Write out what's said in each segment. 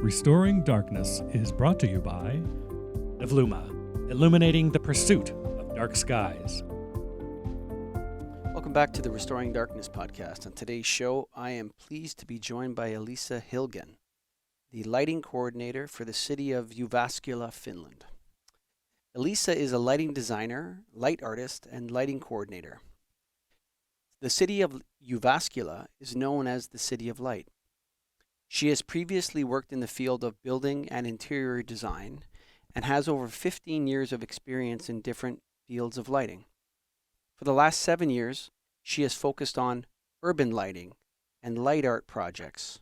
Restoring Darkness is brought to you by Evluma, illuminating the pursuit of dark skies. Welcome back to the Restoring Darkness podcast. On today's show, I am pleased to be joined by Elisa Hillgen, the lighting coordinator for the City of Jyväskylä, Finland. Elisa is a lighting designer, light artist, and lighting coordinator. The City of Jyväskylä is known as the City of Light. She has previously worked in the field of building and interior design and has over 15 years of experience in different fields of lighting. For the last 7 years, she has focused on urban lighting and light art projects.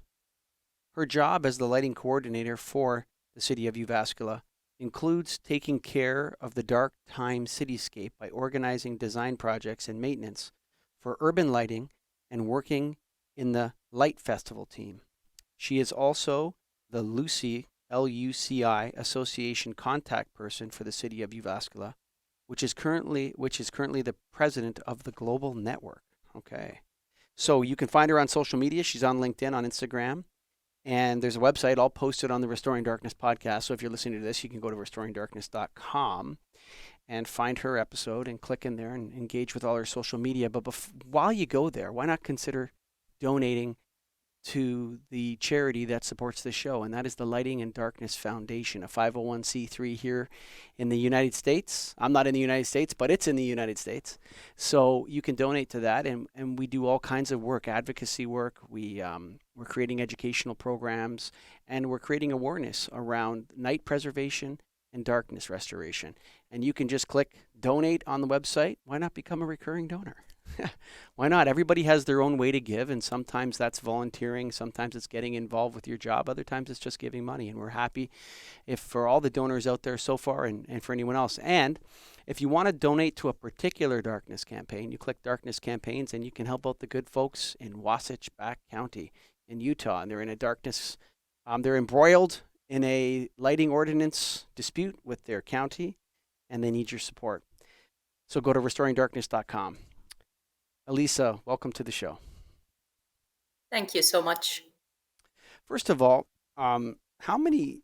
Her job as the lighting coordinator for the City of Jyväskylä includes taking care of the dark time cityscape by organizing design projects and maintenance for urban lighting and working in the Light Festival team. She is also the LUCI Association contact person for the City of Jyväskylä, which is currently the president of the global network. Okay. So you can find her on social media. She's on LinkedIn, on Instagram, and there's a website all posted on the Restoring Darkness podcast. So if you're listening to this, you can go to restoringdarkness.com and find her episode and click in there and engage with all her social media. But while you go there, why not consider donating to the charity that supports the show, and that is the Lighting and Darkness Foundation, a 501c3 here in the United States. I'm not in the United States, but it's in the United States. So you can donate to that, and we do all kinds of work, advocacy work. We're creating educational programs, and we're creating awareness around night preservation and darkness restoration. And you can just click donate on the website. Why not become a recurring donor? Why not? Everybody has their own way to give, and sometimes that's volunteering, sometimes it's getting involved with your job, other times it's just giving money. And we're happy if for all the donors out there so far and for anyone else. And if you want to donate to a particular darkness campaign, you click Darkness Campaigns, and you can help out the good folks in Wasatch County in Utah. And they're in a darkness, they're embroiled in a lighting ordinance dispute with their county, and they need your support. So go to restoringdarkness.com. Elisa, welcome to the show. Thank you so much. First of all,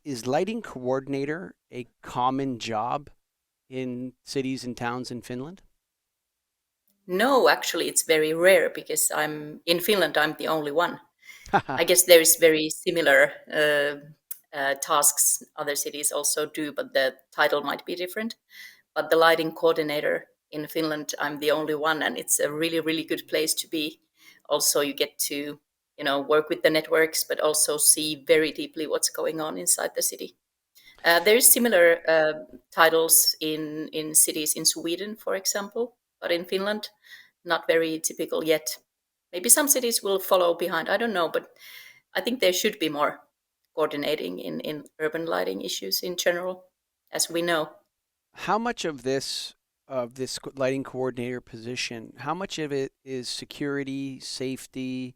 is lighting coordinator a common job in cities and towns in Finland? No, actually, it's very rare because in Finland, I'm the only one. I guess there is very similar tasks other cities also do, but the title might be different. But the lighting coordinator in Finland, I'm the only one, and it's a really, really good place to be. Also, you get to, work with the networks, but also see very deeply what's going on inside the city. There is similar titles in cities in Sweden, for example, but in Finland, not very typical yet. Maybe some cities will follow behind. I don't know, but I think there should be more coordinating in urban lighting issues in general, as we know. How much of this lighting coordinator position, how much of it is security, safety,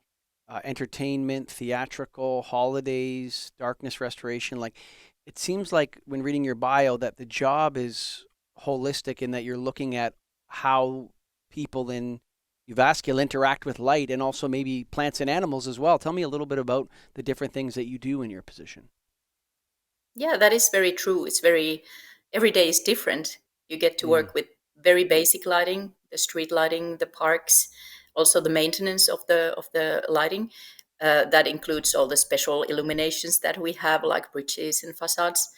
entertainment, theatrical, holidays, darkness restoration? Like, it seems like when reading your bio that the job is holistic in that you're looking at how people in Jyväskylä interact with light and also maybe plants and animals as well. Tell me a little bit about the different things that you do in your position. Yeah, that is very true. Every day is different. You get to work with very basic lighting, the street lighting, the parks, also the maintenance of the lighting. That includes all the special illuminations that we have, like bridges and facades.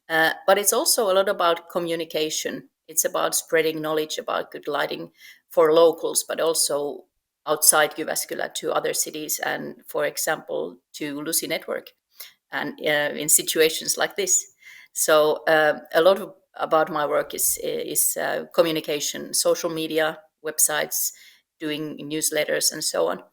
But it's also a lot about communication. It's about spreading knowledge about good lighting for locals, but also outside Jyväskylä to other cities and, for example, to LUCI network and in situations like this. So a lot about my work is communication, social media, websites, doing newsletters, and so on.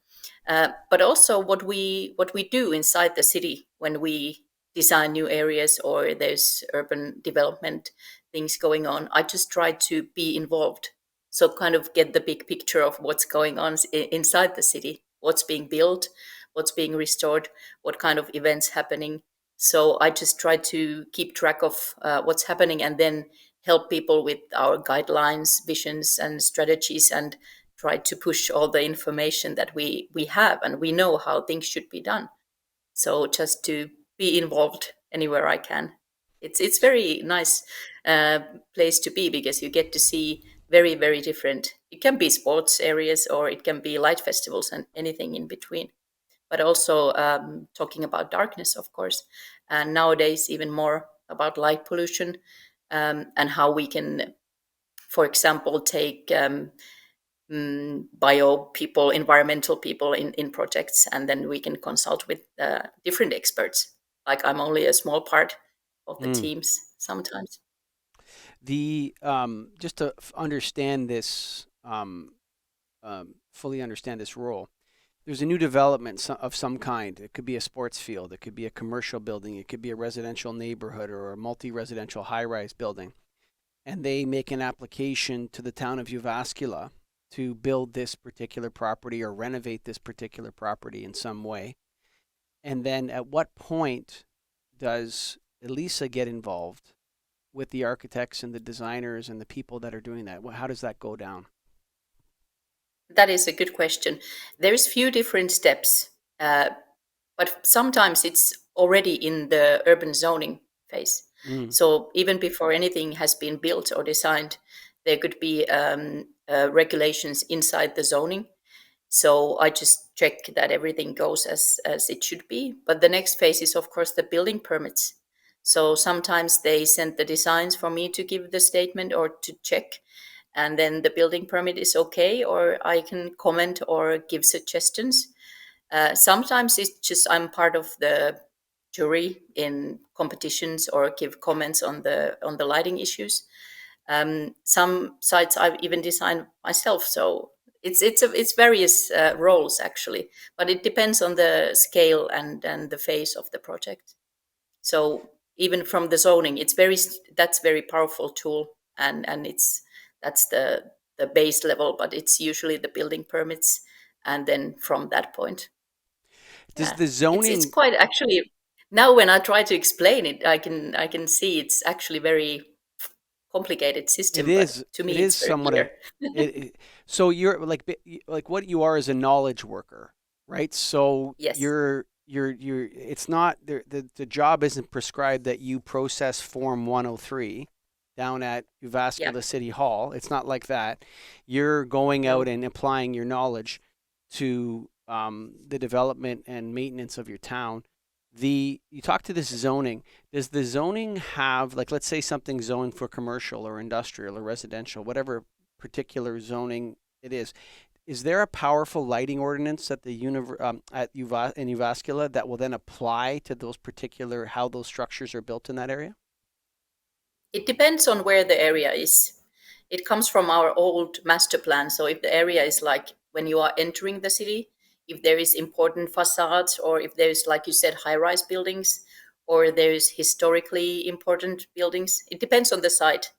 But also what we do inside the city when we design new areas or there's urban development things going on. I just try to be involved, so kind of get the big picture of what's going on inside the city, what's being built, what's being restored, what kind of events happening. So I just try to keep track of what's happening and then help people with our guidelines, visions, and strategies, and try to push all the information that we have and we know how things should be done. So just to be involved anywhere I can. It's very nice place to be because you get to see very, very different. It can be sports areas or it can be light festivals and anything in between. But also talking about darkness, of course, and nowadays even more about light pollution, and how we can, for example, take bio people, environmental people in projects, and then we can consult with different experts. Like I'm only a small part of the teams sometimes. The just to understand this, fully understand this role. There's a new development of some kind. It could be a sports field. It could be a commercial building. It could be a residential neighborhood or a multi-residential high-rise building. And they make an application to the town of Jyväskylä to build this particular property or renovate this particular property in some way. And then at what point does Elisa get involved with the architects and the designers and the people that are doing that? How does that go down? That is a good question. There's few different steps, but sometimes it's already in the urban zoning phase. So even before anything has been built or designed, there could be regulations inside the zoning. So I just check that everything goes as it should be. But the next phase is, of course, the building permits. So sometimes they send the designs for me to give the statement or to check, and then the building permit is okay, or I can comment or give suggestions. Sometimes it's just I'm part of the jury in competitions or give comments on the lighting issues. Some sites I've even designed myself, so it's various roles actually, but it depends on the scale and the phase of the project. So even from the zoning, that's very powerful tool, and that's the base level, but it's usually the building permits, and then from that point. Does the zoning? It's quite actually. Now when I try to explain it, I can see it's actually very complicated system. It is. But to me, It is it's very somewhat. clear. So you're like what you are is a knowledge worker, right? So Yes. you're. It's not the job isn't prescribed that you process Form 103 down at Jyväskylä City Hall. It's not like that. You're going out and applying your knowledge to the development and maintenance of your town. You talk to this zoning. Does the zoning have, like, let's say something zoned for commercial or industrial or residential, whatever particular zoning it is? Is there a powerful lighting ordinance at in Jyväskylä that will then apply to those particular how those structures are built in that area? It depends on where the area is. It comes from our old master plan. So if the area is like when you are entering the city, if there is important facades, or if there is, like you said, high-rise buildings, or there is historically important buildings, it depends on the site.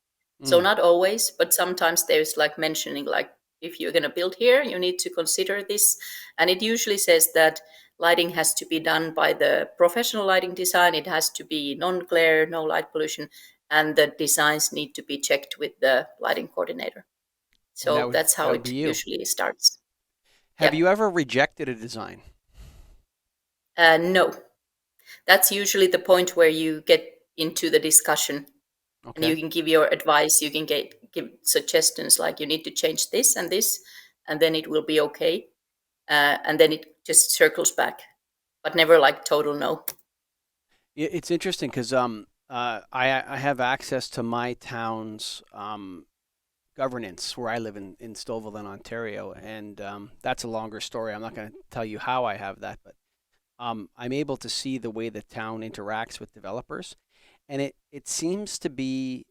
So not always, but sometimes there's like mentioning, like if you're going to build here, you need to consider this. And it usually says that lighting has to be done by the professional lighting design. It has to be non-glare, no light pollution, and the designs need to be checked with the lighting coordinator. So that's how it usually starts. Have you ever rejected a design? No. That's usually the point where you get into the discussion. Okay. And you can give your advice. You can give suggestions like you need to change this, and then it will be okay. And then it just circles back, but never like total no. It's interesting because I have access to my town's governance where I live in Stouffville, Ontario, and that's a longer story. I'm not going to tell you how I have that, but I'm able to see the way the town interacts with developers, and it seems to be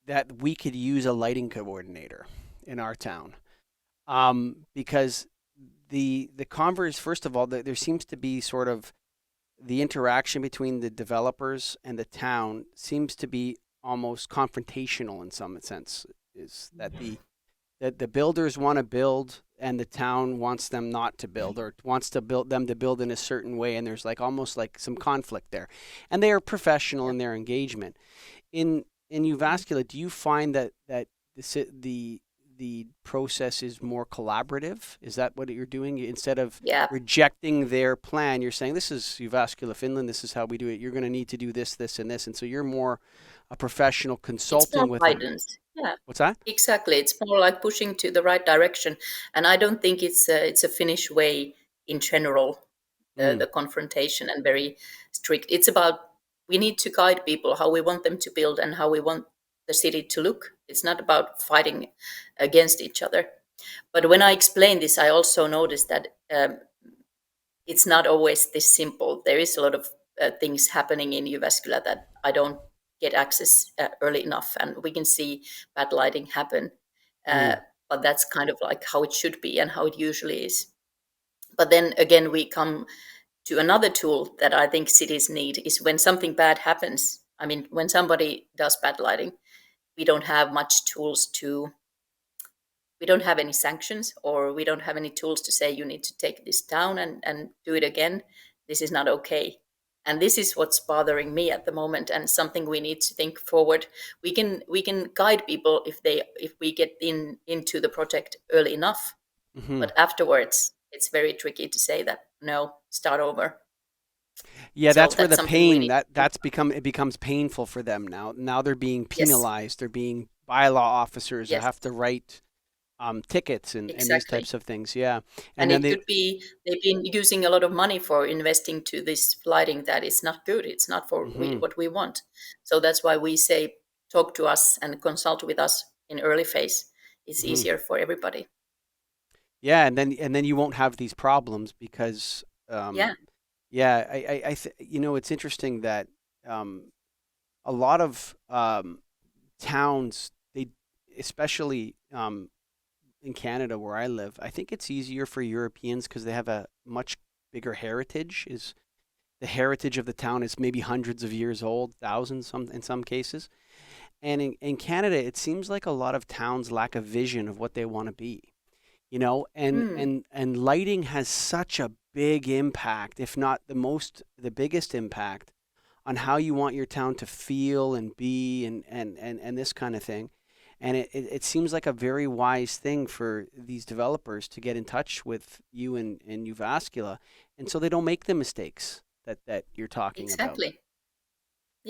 that we could use a lighting coordinator in our town, because the converse, first of all, there seems to be sort of the interaction between the developers and the town seems to be almost confrontational in some sense. Is that the builders want to build and the town wants them not to build, or wants to build them to build in a certain way, and there's like almost like some conflict there, and they are professional in their engagement. In Jyväskylä, do you find that the the process is more collaborative. Is that what you're doing? Instead of Yeah, rejecting their plan, you're saying, this is Jyväskylä, Finland, this is how we do it. You're going to need to do this, this, and this. And so you're more a professional it's more consulting with them. guidance. Yeah, What's that? exactly. It's more like pushing to the right direction, and I don't think it's a Finnish way in general. Mm, The confrontation and very strict. It's about we need to guide people how we want them to build and how we want the city to look. It's not about fighting against each other. But when I explain this, I also notice that it's not always this simple. There is a lot of things happening in Jyväskylä that I don't get access early enough, and we can see bad lighting happen. Uh, mm, but that's kind of like how it should be and how it usually is. But then again, we come to another tool that I think cities need is when something bad happens. I mean, when somebody does bad lighting, we don't have much tools to, we don't have any sanctions, or we don't have any tools to say you need to take this down and do it again. This is not okay. And this is what's bothering me at the moment, and something we need to think forward. We can guide people if we get into the project early enough, hmm. but afterwards it's very tricky to say that no, start over. Yeah, So that's where that's the something we pain need to think that's become it becomes painful for them now. Now they're being Yes, penalized. They're being bylaw officers that yes, have to write tickets and these exactly. types of things. Yeah, and And then it they. could be they've been using a lot of money for investing to this lighting that is not good. It's not for Hmm. what we want. So that's why we say talk to us and consult with us in early phase. It's Hmm. easier for everybody. Yeah, and then you won't have these problems because Yeah, yeah, it's interesting that um, a lot of towns, they especially in Canada where I live, I think it's easier for Europeans because they have a much bigger heritage. Is the heritage of the town is maybe hundreds of years old, thousands in some cases. And in Canada, it seems like a lot of towns lack a vision of what they want to be. And mm, and lighting has such a big impact, if not the biggest impact on how you want your town to feel and be and this kind of thing. And it seems like a very wise thing for these developers to get in touch with you and Uvascula, and so they don't make the mistakes that you're talking about. exactly.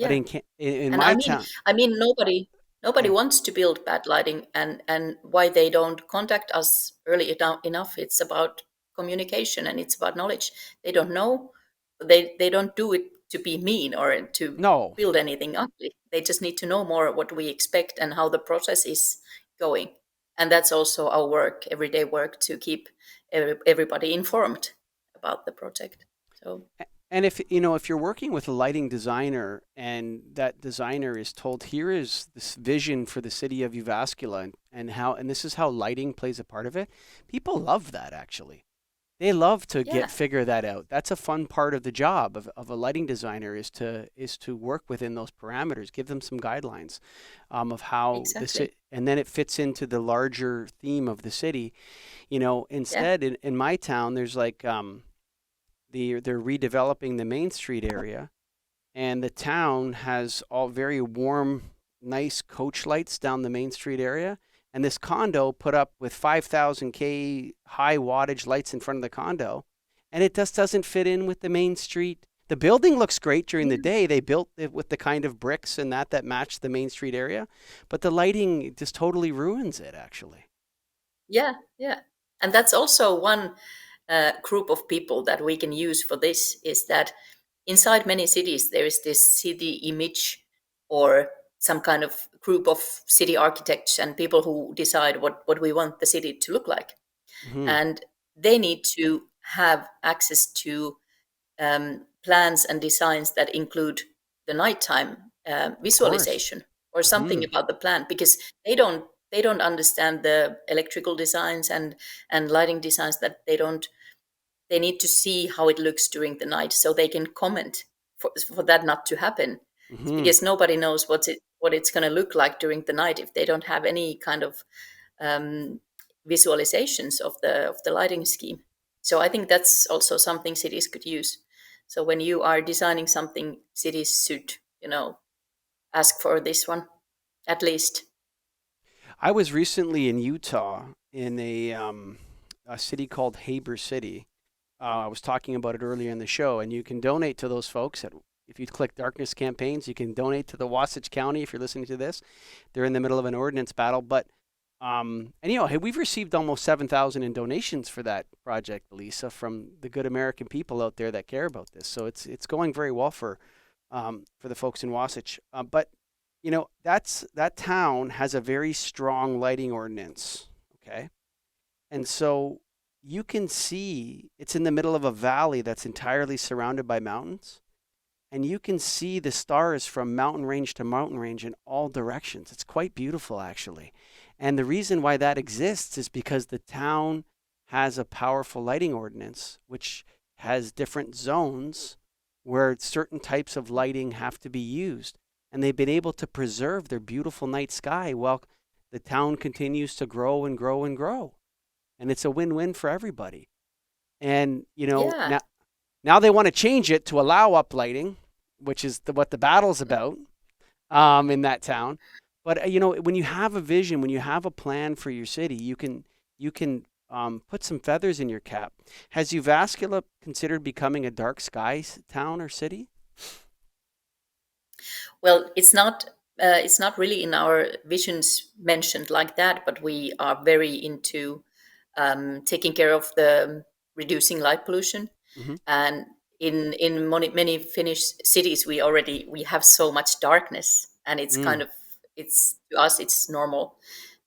But Yeah. in And my town, I mean, nobody oh, wants to build bad lighting, and why they don't contact us early enough. It's about communication and it's about knowledge. They don't know. They don't do it to be mean or to no. build anything ugly. They just need to know more what we expect and how the process is going. And that's also our work, everyday work, to keep everybody informed about the project. So And if you're working with a lighting designer and that designer is told, here is this vision for the city of Uvascula and this is how lighting plays a part of it, people love that actually. They love to yeah, figure that out. That's a fun part of the job of a lighting designer is to work within those parameters, give them some guidelines of how exactly. and then it fits into the larger theme of the city. Yeah. Instead in my town, there's like they're redeveloping the Main Street area, and the town has all very warm, nice coach lights down the Main Street area. And this condo put up with 5,000 K high wattage lights in front of the condo, and it just doesn't fit in with the Main Street. The building looks great during the day. They built it with the kind of bricks and that matched the Main Street area, but the lighting just totally ruins it, actually. Yeah, yeah. And that's also one group of people that we can use for this is that inside many cities, there is this city image or some kind of group of city architects and people who decide what we want the city to look like. Hmm. And they need to have access to plans and designs that include the nighttime Of course. visualization or something Hmm. about the plan because they don't understand the electrical designs and lighting designs that they need to see how it looks during the night so they can comment for that not to happen Hmm. because nobody knows what it's going to look like during the night if they don't have any kind of um, visualizations of the lighting scheme. So I think that's also something cities could use. So when you are designing something, cities should ask for this one at least. I was recently in Utah in a city called Heber City. I was talking about it earlier in the show, and you can donate to those folks. If you click Darkness Campaigns, you can donate to the Wasatch County if you're listening to this. They're in the middle of an ordinance battle, but and hey, we've received almost 7,000 in donations for that project, Elisa, from the good American people out there that care about this. So it's going very well for the folks in Wasatch. But that town has a very strong lighting ordinance. Okay, and so you can see it's in the middle of a valley that's entirely surrounded by mountains. And you can see the stars from mountain range to mountain range in all directions. It's quite beautiful, actually. And the reason why that exists is because the town has a powerful lighting ordinance, which has different zones where certain types of lighting have to be used. And they've been able to preserve their beautiful night sky while the town continues to grow and grow and grow. And it's a win-win for everybody. And, Yeah. now they want to change it to allow uplighting, which is what the battle's about in that town. But when you have a vision, when you have a plan for your city, you can put some feathers in your cap. Has Jyväskylä considered becoming a dark sky town or city? Well, it's not really in our visions mentioned like that, but we are very into taking care of the reducing light pollution. Mm-hmm. And in many Finnish cities, we have so much darkness, and it's kind of, it's, to us it's normal,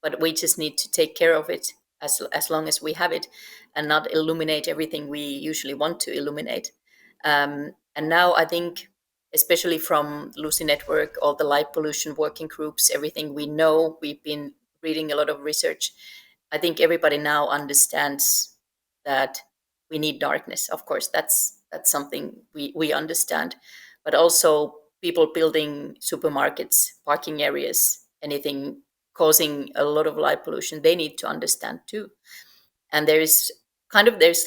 but we just need to take care of it as long as we have it, and not illuminate everything we usually want to illuminate. And now I think, especially from LUCI Network, all the light pollution working groups, everything we know, we've been reading a lot of research. I think everybody now understands that we need darkness. Of course, that's something we understand, but also people building supermarkets, parking areas, anything causing a lot of light pollution, they need to understand too. And there's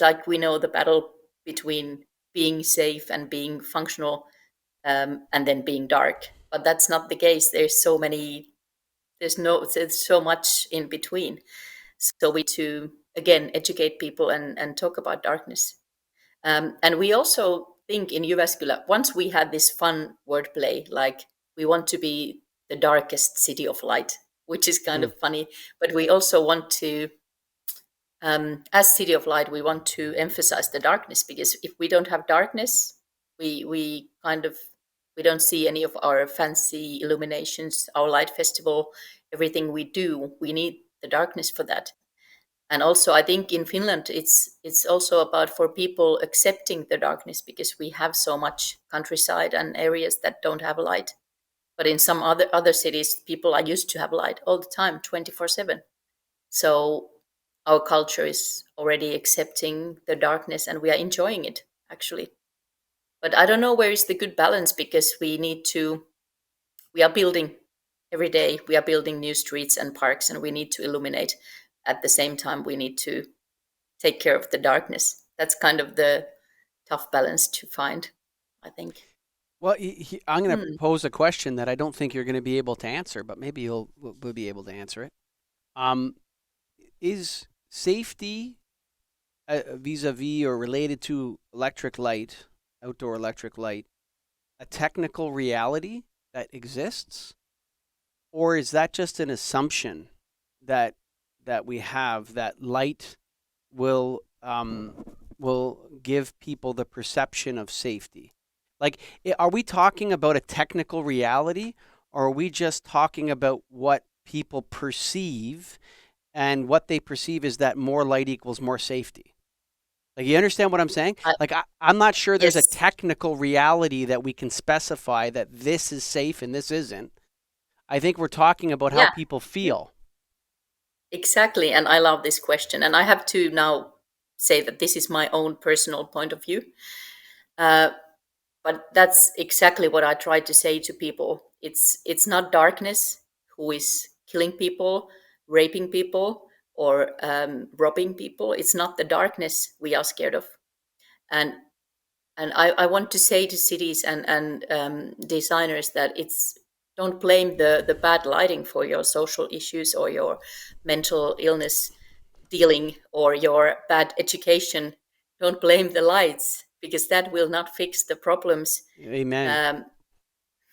like, we know the battle between being safe and being functional, and then being dark, but that's not the case. There's so much in between. So we to again educate people and talk about darkness. And we also think in Jyväskylä, once we had this fun wordplay, like we want to be the darkest city of light, which is kind of funny, but we also want to, as City of Light, we want to emphasize the darkness, because if we don't have darkness, we don't see any of our fancy illuminations, our light festival, everything we do. We need the darkness for that. And also, I think in Finland, it's also about for people accepting the darkness, because we have so much countryside and areas that don't have light. But in some other cities, people are used to have light all the time, 24/7. So our culture is already accepting the darkness, and we are enjoying it, actually. But I don't know where is the good balance, because we are building every day, we are building new streets and parks, and we need to illuminate. At the same time, we need to take care of the darkness. That's kind of the tough balance to find, I think. Well, I'm going to pose a question that I don't think you're going to be able to answer, but maybe you'll be able to answer it. Is safety vis-a-vis or related to electric light, outdoor electric light, a technical reality that exists? Or is that just an assumption that we have, that light will give people the perception of safety? Like, are we talking about a technical reality, or are we just talking about what people perceive, and what they perceive is that more light equals more safety? Like, you understand what I'm saying? I'm not sure there's a technical reality that we can specify that this is safe and this isn't. I think we're talking about how people feel. Exactly. And I love this question. And I have to now say that this is my own personal point of view. But that's exactly what I try to say to people. It's not darkness who is killing people, raping people, or robbing people. It's not the darkness we are scared of. And I want to say to cities and designers that Don't blame the bad lighting for your social issues or your mental illness dealing or your bad education. Don't blame the lights, because that will not fix the problems. Amen. Um,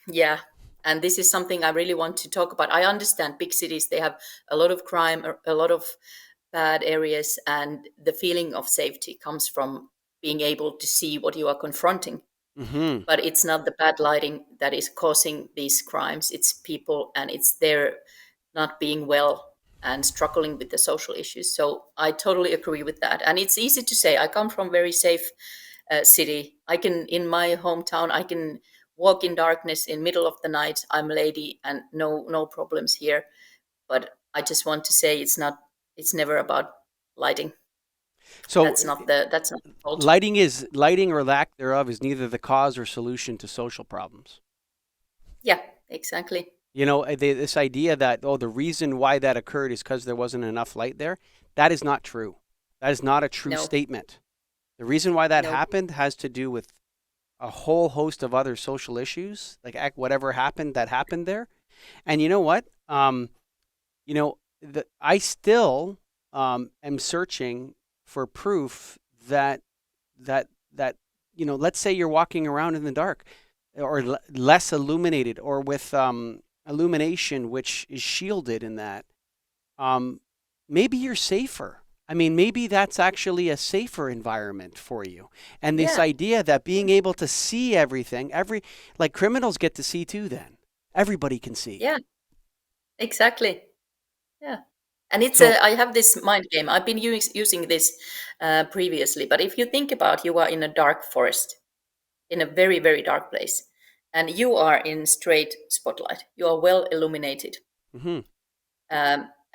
yeah, and this is something I really want to talk about. I understand big cities, they have a lot of crime, a lot of bad areas, and the feeling of safety comes from being able to see what you are confronting. Hmm. But it's not the bad lighting that is causing these crimes. It's people, and it's their not being well and struggling with the social issues. So I totally agree with that. And it's easy to say. I come from very safe city. I can, in my hometown, I can walk in darkness in middle of the night. I'm a lady, and no problems here. But I just want to say it's not. It's never about lighting. So That's not the fault. lighting or lack thereof is neither the cause or solution to social problems. Yeah, exactly. You know, this idea that, oh, the reason why that occurred is because there wasn't enough light there, that is not true. That is not a true No, statement. The reason why that no. happened has to do with a whole host of other social issues, like whatever happened that happened there. And you know what? You know, I still am searching for proof that that you know, let's say you're walking around in the dark, or less illuminated, or with illumination which is shielded in that. Um, Maybe you're safer. I mean, maybe that's actually a safer environment for you. And this Yeah, idea that being able to see everything, like criminals get to see too, then everybody can see. yeah, exactly. Yeah. And it's So, I have this mind game. I've been using this previously, but if you think about, you are in a dark forest, in a very, very dark place, and you are in straight spotlight. You are well illuminated. mhm.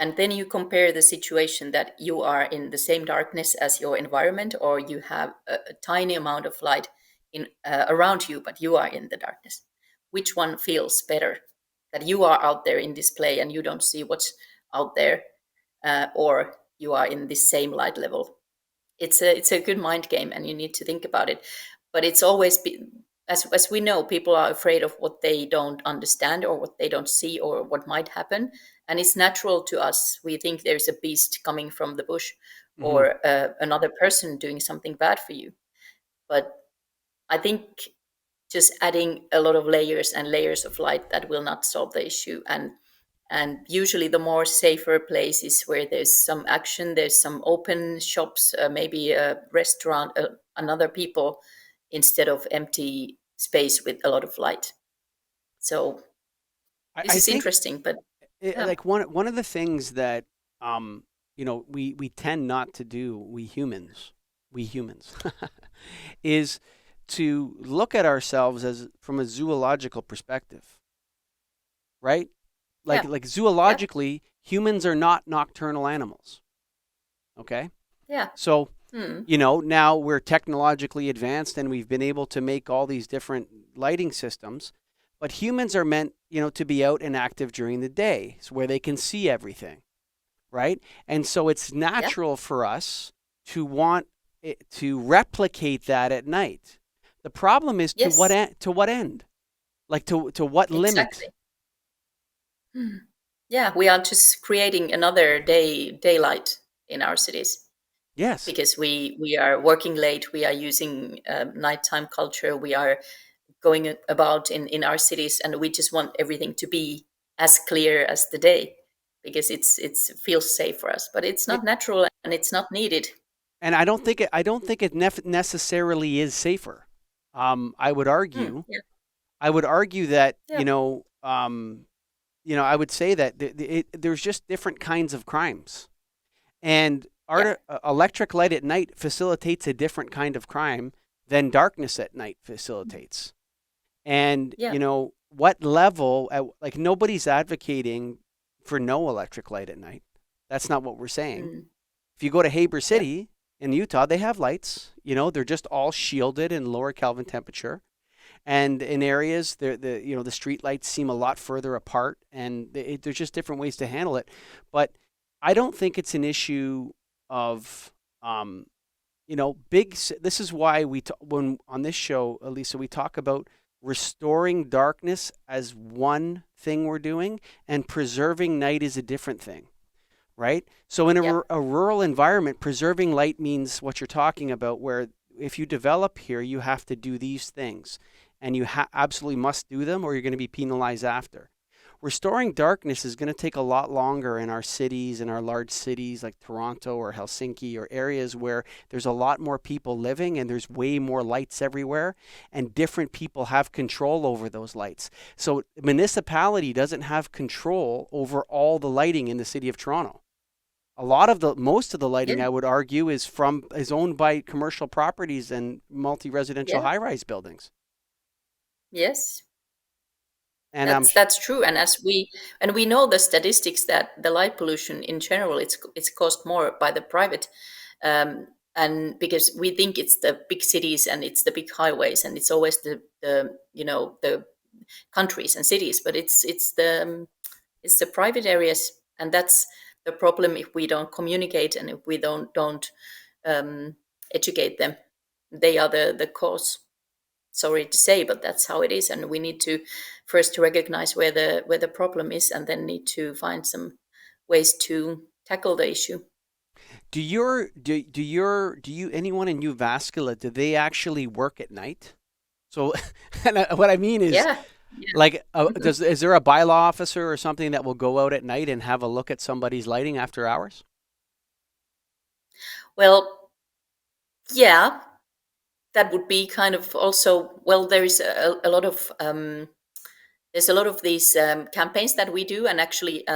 And then you compare the situation that you are in the same darkness as your environment, or you have a tiny amount of light in around you, but you are in the darkness. Which one feels better? That you are out there in display and you don't see what's out there, or you are in the same light level. It's a good mind game, and you need to think about it. But it's always as we know, people are afraid of what they don't understand or what they don't see or what might happen, and it's natural to us. We think there's a beast coming from the bush, Mhm. or another person doing something bad for you. But I think just adding a lot of layers and layers of light, that will not solve the issue. And usually the more safer places where there's some action, there's some open shops, maybe a restaurant, another people, instead of empty space with a lot of light. So this I is think interesting. But yeah, like one of the things that um, you know, we tend not to do, we humans, is to look at ourselves as from a zoological perspective, right? yeah, Like yeah, zoologically, humans are not nocturnal animals. Okay, yeah. so Hmm. you know, now we're technologically advanced and we've been able to make all these different lighting systems, but humans are meant, you know, to be out and active during the day, so where they can see everything, right? And so it's Yeah. natural for us to want it, to replicate that at night. The problem is Yes. to what end? Like to what limit? Exactly. Hmm. Yeah, we are just creating another daylight in our cities, Yes. because we are working late. We are using nighttime culture. We are going about in our cities, and we just want everything to be as clear as the day, because it's feels safe for us. But it's It, not natural, and it's not needed. and I don't think it necessarily is safer. I would Hmm. argue Yeah, that, yeah, you know, I would say that there's just different kinds of crimes, and yeah, electric light at night facilitates a different kind of crime than darkness at night facilitates. And yeah. you know what level? Like nobody's advocating for no electric light at night. That's not what we're saying. Mm. If you go to Heber Yeah, City in Utah, they have lights. You know, they're just all shielded and lower Kelvin temperature. And in areas, the you know, the street lights seem a lot further apart, and there's just different ways to handle it. But I don't think it's an issue of you know, this is why when on this show, Elisa, we talk about restoring darkness as one thing we're doing, and preserving night is a different thing, right? So in Yeah. a rural environment, preserving light means what you're talking about, where if you develop here, you have to do these things, and you absolutely must do them, or you're going to be penalized after. Restoring darkness is going to take a lot longer in our cities, in our large cities like Toronto or Helsinki, or areas where there's a lot more people living and there's way more lights everywhere, and different people have control over those lights. So municipality doesn't have control over all the lighting in the city of Toronto. Most of the lighting, Yeah. I would argue, is owned by commercial properties and multi-residential Yeah. high-rise buildings. Yes. And That's true, and we know the statistics that the light pollution in general, it's caused more by the private, and because we think it's the big cities and it's the big highways and it's always the countries and cities, but it's the private areas, and that's the problem if we don't communicate and if we don't educate them. They are the cause. Sorry to say, but that's how it is, and we need to first recognize where the problem is, and then need to find some ways to tackle the issue. do you anyone in Jyväskylä, do they actually work at night? So, what I mean is, Yeah. Yeah. like, is there a bylaw officer or something that will go out at night and have a look at somebody's lighting after hours? Well, yeah, that would be kind of also, well, there is a lot of there's a lot of these campaigns that we do, and actually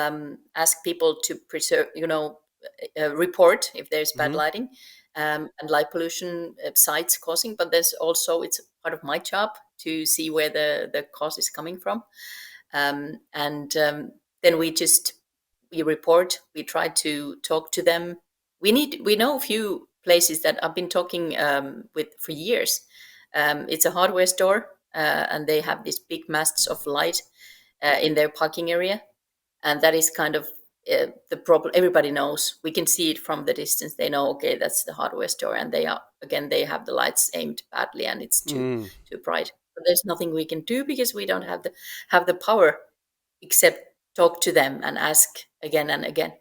ask people to preserve, report if there's bad Mm-hmm. lighting, and light pollution sites causing. But there's also, it's part of my job to see where the cause is coming from, and then we report. We try to talk to them. We know a few places that I've been talking with for years. It's a hardware store, and they have these big masts of light in their parking area, and that is kind of the problem. Everybody knows. We can see it from the distance. They know, okay, that's the hardware store, and they have the lights aimed badly, and it's too bright. But there's nothing we can do because we don't have the power, except talk to them and ask again and again.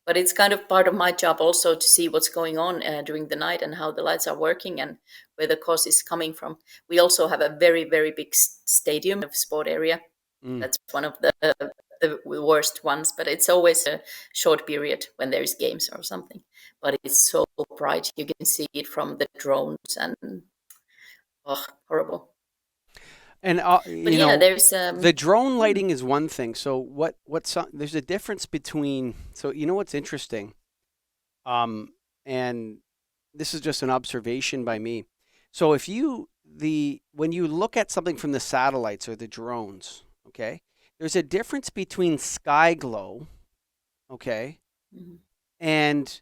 But it's kind of part of my job also to see what's going on during the night and how the lights are working and where the cause is coming from. We also have a very, very big stadium of sport area. That's one of the worst ones, but it's always a short period when there is games or something. But it's so bright, you can see it from the drones, and horrible. And But yeah, there's the drone lighting is one thing. So there's a difference between. So what's interesting, and this is just an observation by me. So when you look at something from the satellites or the drones, okay, there's a difference between sky glow, okay, and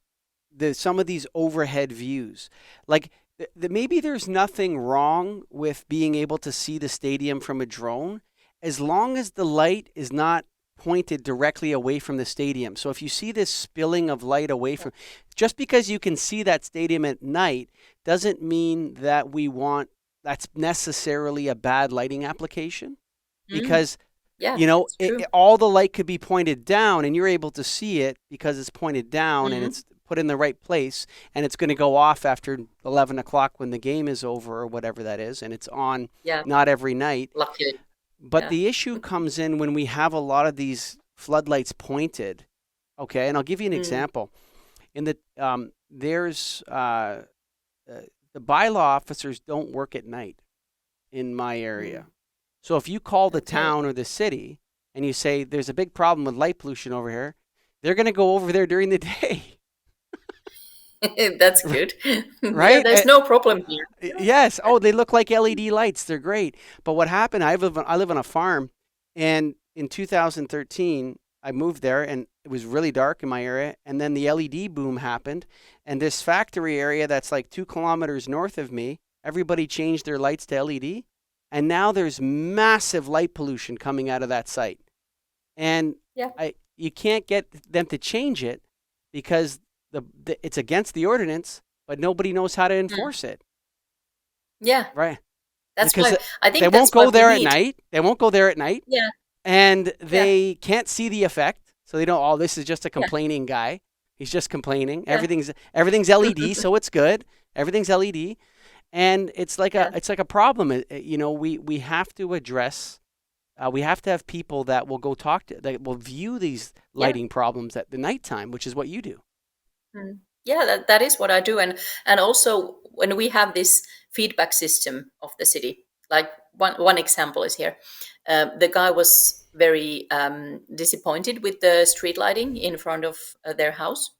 some of these overhead views, like. Maybe there's nothing wrong with being able to see the stadium from a drone, as long as the light is not pointed directly away from the stadium. So if you see this spilling of light away from, just because you can see that stadium at night doesn't mean that that's necessarily a bad lighting application, because all the light could be pointed down and you're able to see it because it's pointed down and it's put in the right place, and it's going to go off after 11 o'clock when the game is over or whatever that is, and it's on not every night. Luckily. But the issue comes in when we have a lot of these floodlights pointed, okay? And I'll give you an example. In the there's the bylaw officers don't work at night in my area. So if you call the town or the city and you say there's a big problem with light pollution over here, they're going to go over there during the day. That's good. Right? Yeah, there's no problem here. Yes. Oh, they look like LED lights. They're great. But what happened, I live on a farm, and in 2013, I moved there, and it was really dark in my area, and then the LED boom happened, and this factory area that's like 2 kilometers north of me, everybody changed their lights to LED, and now there's massive light pollution coming out of that site. And you can't get them to change it because it's against the ordinance, but nobody knows how to enforce it. Yeah. Right. That's because why I they think won't that's why go we there at need. night. They won't go there at night, Yeah, and yeah, they can't see the effect. So they don't. Oh, this is just a yeah, complaining guy. He's just complaining. yeah, Everything's LED, so it's good. Everything's LED, and yeah, it's like a problem. We have to address. We have to have people that will go talk to that will view these yeah. lighting problems at the nighttime, which is what you do. Mm. Yeah, that is what I do, and also when we have this feedback system of the city, like one example is here. The guy was very disappointed with the street lighting in front of their house,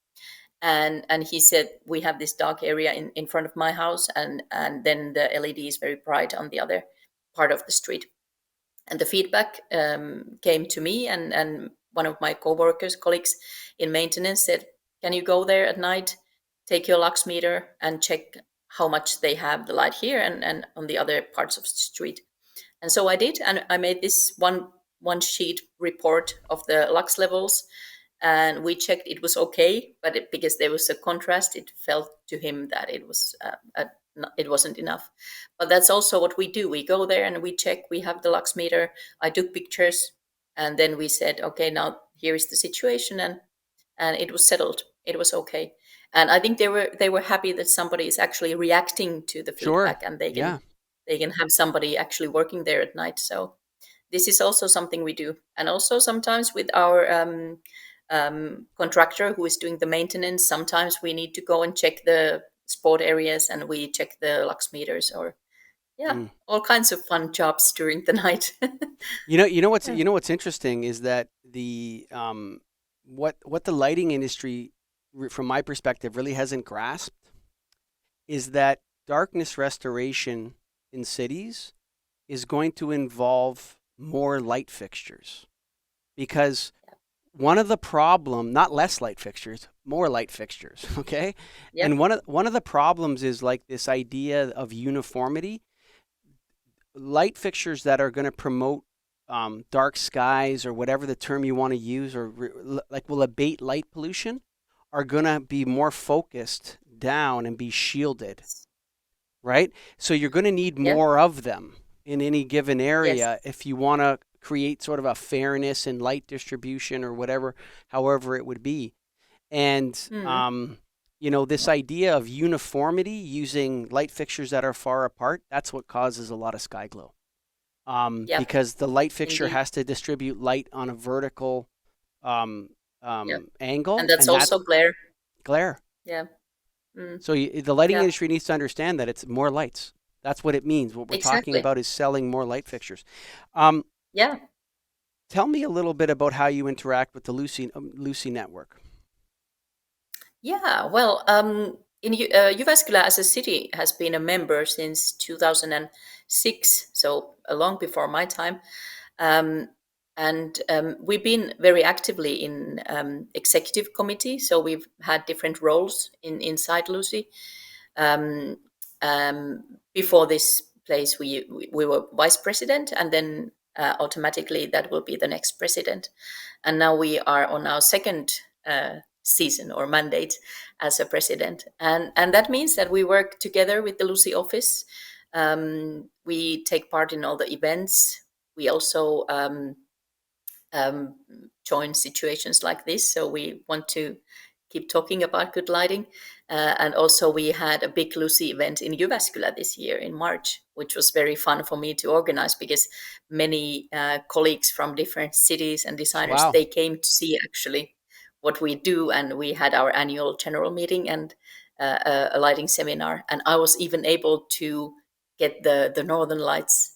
and he said we have this dark area in front of my house, and then the LED is very bright on the other part of the street. And the feedback came to me, and one of my coworkers, colleagues in maintenance said, "Can you go there at night, take your lux meter, and check how much they have the light here and on the other parts of the street?" And so I did, and I made this one sheet report of the lux levels, and we checked it was okay, but because there was a contrast, it felt to him that it wasn't enough. But that's also what we do. We go there and we check. We have the lux meter. I took pictures, and then we said, okay, now here is the situation, and it was settled. It was okay. And I think they were happy that somebody is actually reacting to the Sure. feedback, and they can Yeah. they can have somebody actually working there at night. So this is also something we do, and also sometimes with our contractor who is doing the maintenance, sometimes we need to go and check the sport areas, and we check the lux meters, or yeah, Mm. all kinds of fun jobs during the night. Yeah. You know what's interesting is that the what the lighting industry, from my perspective, really hasn't grasped is that darkness restoration in cities is going to involve more light fixtures because one of the problem, not less light fixtures, more light fixtures, okay? Yeah. And one of the problems is like this idea of uniformity. Light fixtures that are going to promote dark skies or whatever the term you want to use, or like will abate light pollution, are going to be more focused down and be shielded, right? So you're going to need Yeah. more of them in any given Yes. area if you want to create sort of a fairness in light distribution or whatever, however it would be. And, Mm. this idea of uniformity using light fixtures that are far apart, that's what causes a lot of sky glow. Yeah. Because the light fixture Indeed. has to distribute light on a vertical um, Yeah. And angle, that's and that also glare. glare. Yeah. Mm. So the lighting Yeah. industry needs to understand that it's more lights. That's what it means. What we're talking Exactly. about is selling more light fixtures. Um, Yeah. Tell me a little bit about how you interact with the LUCI network. Yeah. Well, Jyväskylä as a city has been a member since 2006, so long before my time. Um, and we've been very actively in executive committee, so we've had different roles inside LUCI. Um, Before this place, we were vice president, and then automatically that will be the next president. And now we are on our second season or mandate as a president, and that means that we work together with the LUCI office. We take part in all the events. We also um, join situations like this. So we want to keep talking about good lighting. And also we had a big LUCI event in Jyväskylä this year in March, which was very fun for me to organize because many colleagues from different cities and designers, Wow. they came to see actually what we do. And we had our annual general meeting and a lighting seminar. And I was even able to get the Northern Lights.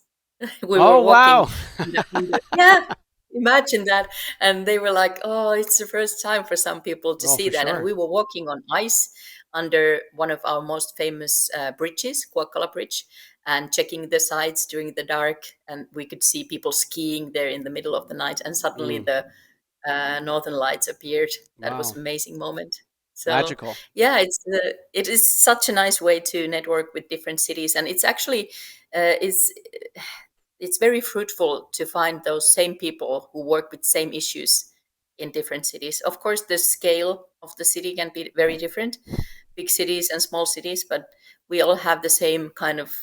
We were Oh, walking. wow. Yeah, imagine that. And they were like, oh, it's the first time for some people to Oh, see for that. And sure. we were walking on ice under one of our most famous bridges, Kuokkala Bridge, and checking the sides during the dark. And we could see people skiing there in the middle of the night. And suddenly Mm, the Northern Lights appeared. That was wow. an amazing moment. So Magical. yeah, it is such a nice way to network with different cities, and it's actually it's very fruitful to find those same people who work with same issues in different cities. Of course, the scale of the city can be very different, big cities and small cities, but we all have the same kind of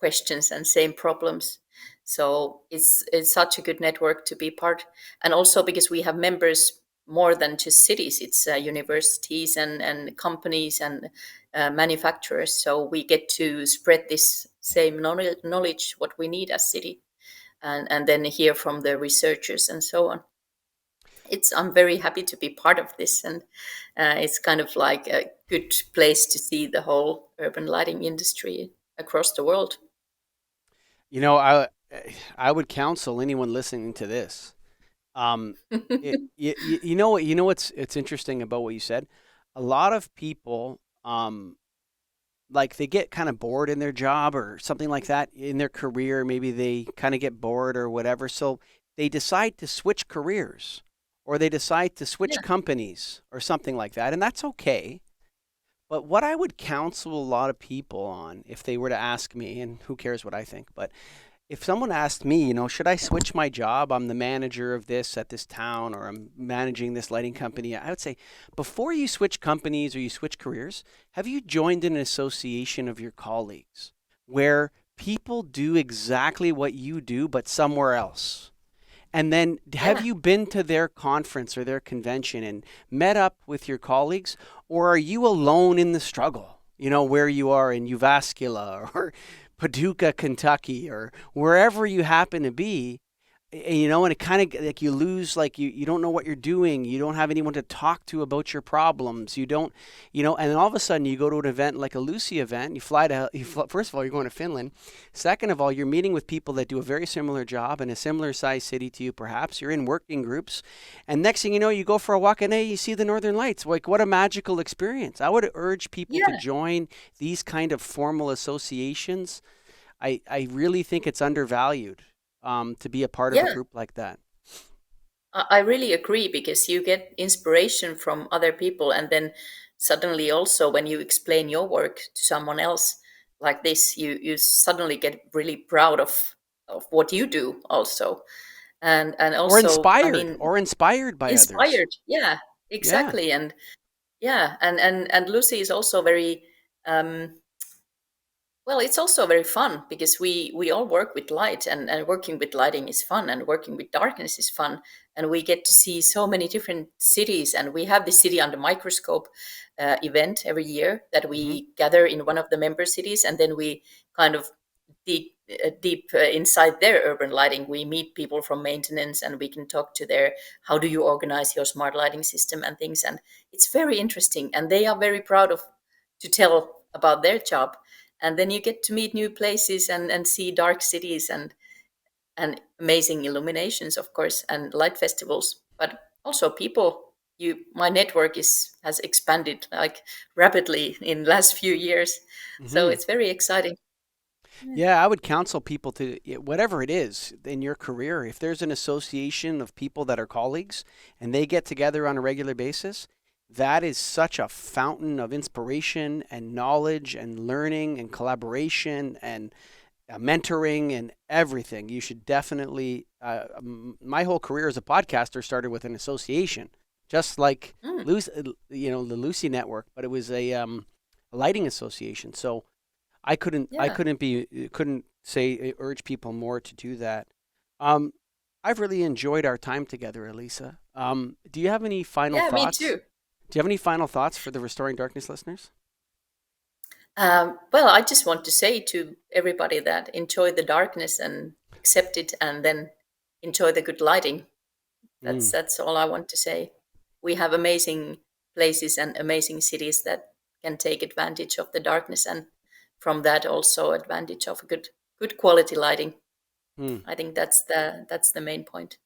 questions and same problems. So it's such a good network to be part, and also because we have members more than just cities. It's universities and companies and manufacturers. So we get to spread this same knowledge what we need as city, and then hear from the researchers and so on. I'm very happy to be part of this, and it's kind of like a good place to see the whole urban lighting industry across the world. You know, I would counsel anyone listening to this. You know what? You know it's interesting about what you said. A lot of people, like they get kind of bored in their job or something like that in their career. Maybe they kind of get bored or whatever, so they decide to switch careers, or they decide to switch companies or something like that, and that's okay. But what I would counsel a lot of people on, if they were to ask me, and who cares what I think, but if someone asked me, you know, should I switch my job? I'm the manager of this at this town, or I'm managing this lighting company. I would say, before you switch companies or you switch careers, have you joined an association of your colleagues where people do exactly what you do, but somewhere else? And then have you been to their conference or their convention and met up with your colleagues, or are you alone in the struggle? You know, where you are in Jyväskylä or Paducah, Kentucky, or wherever you happen to be, you know, and it kind of like you lose, like you don't know what you're doing. You don't have anyone to talk to about your problems. You don't, you know, and then all of a sudden you go to an event like a LUCI event. First of all, you're going to Finland. Second of all, you're meeting with people that do a very similar job in a similar sized city to you, perhaps. You're in working groups. And next thing you know, you go for a walk and hey, you see the Northern Lights. Like, what a magical experience. I would urge people to join these kind of formal associations. I really think it's undervalued. To be a part of a group like that. I really agree, because you get inspiration from other people, and then suddenly also when you explain your work to someone else like this, you suddenly get really proud of what you do also, and Or also inspired, by others. Inspired, yeah, exactly, and LUCI is also very. Well, it's also very fun, because we all work with light, and working with lighting is fun, and working with darkness is fun. And we get to see so many different cities. And we have the City Under Microscope event every year that we gather in one of the member cities. And then we kind of deep inside their urban lighting. We meet people from maintenance, and we can talk to how do you organize your smart lighting system and things. And it's very interesting. And they are very proud to tell about their job. And then you get to meet new places and see dark cities and amazing illuminations, of course, and light festivals. But also people. My network has expanded like rapidly in the last few years, so it's very exciting. Yeah, I would counsel people to, whatever it is in your career, if there's an association of people that are colleagues and they get together on a regular basis, that is such a fountain of inspiration and knowledge and learning and collaboration and mentoring and everything. You should definitely, my whole career as a podcaster started with an association, just like the LUCI network, but it was a lighting association. So I couldn't urge people more to do that. I've really enjoyed our time together, Elisa. Do you have any final thoughts? Me too. Do you have any final thoughts for the Restoring Darkness listeners? Well, I just want to say to everybody that enjoy the darkness and accept it, and then enjoy the good lighting. That's all I want to say. We have amazing places and amazing cities that can take advantage of the darkness, and from that also advantage of good quality lighting. I think that's the main point.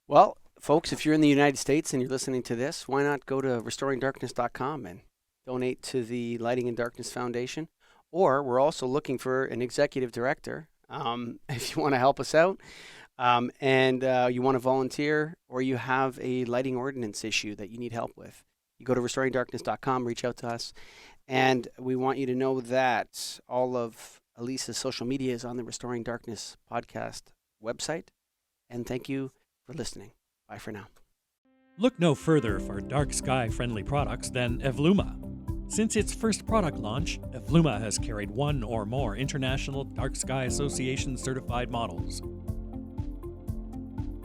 Well, folks, if you're in the United States and you're listening to this, why not go to restoringdarkness.com and donate to the Lighting and Darkness Foundation? Or we're also looking for an executive director. If you want to help us out, and you want to volunteer, or you have a lighting ordinance issue that you need help with, you go to restoringdarkness.com, reach out to us. And we want you to know that all of Elisa's social media is on the Restoring Darkness podcast website. And thank you for listening. Bye for now. Look no further for dark sky friendly products than Evluma. Since its first product launch, Evluma has carried one or more international Dark Sky Association certified models.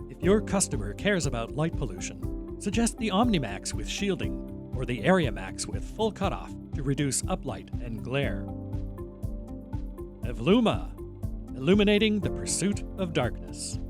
If your customer cares about light pollution, suggest the OmniMax with shielding or the Area Max with full cutoff to reduce uplight and glare. Evluma, illuminating the pursuit of darkness.